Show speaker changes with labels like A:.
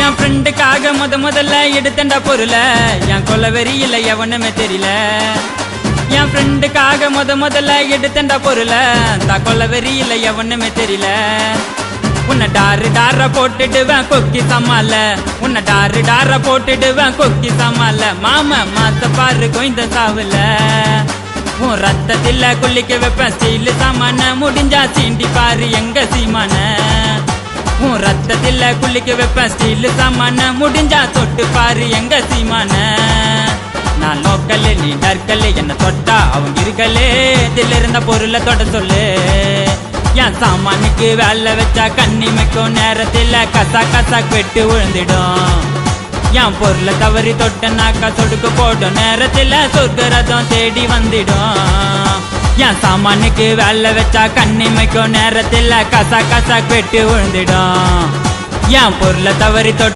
A: என் ஃப்ரெண்டுக்காக முதல்ல எடுத்தண்டா பொருள என் கொல்ல வெறியில எவனுமே தெரியல என் ஃப்ரெண்டுக்காக முதல்ல எடுத்தண்டா பொருள தான் கொல்ல வெறியில எவனுமே தெரியல உன்னை டார போட்டுடுவேன் கொக்கி சமால உன்னை டார போட்டுடுவேன் கொக்கி சமால மாமா மாத்த பாரு கொய்ந்த சாவுல உன் ரத்தத்தில குளிக்க வைப்பேன் ஸ்டீல் சாமான முடிஞ்சா சீண்டி பாரு எங்க சீமான உன் ரத்தத்தில குளிக்க வைப்பேன் ஸ்டீல் சாமான முடிஞ்சா தொட்டு பாரு எங்க சீமான நான் லோக்கல் நீ டர்க்கல் என்ன தொட்டா அவங்க இருக்கலே இதில் இருந்த பொருளை தொட சொல்லு என் சாமானுக்கு வேலை வச்சா கண்ணிமைக்கும் நேரத்தில் கசா வெட்டு விழுந்துடும் என் பொருளை தவறி தொட்டனாக்கா சொடுக்கு போடும் நேரத்தில் சொர்க்க ரதம் தேடி வந்துடும் என் சாமானுக்கு வேலை வச்சா கண்ணிமைக்கும் நேரத்தில் கசா வெட்டு விழுந்துடும் என் பொருளை தவறி தொட்ட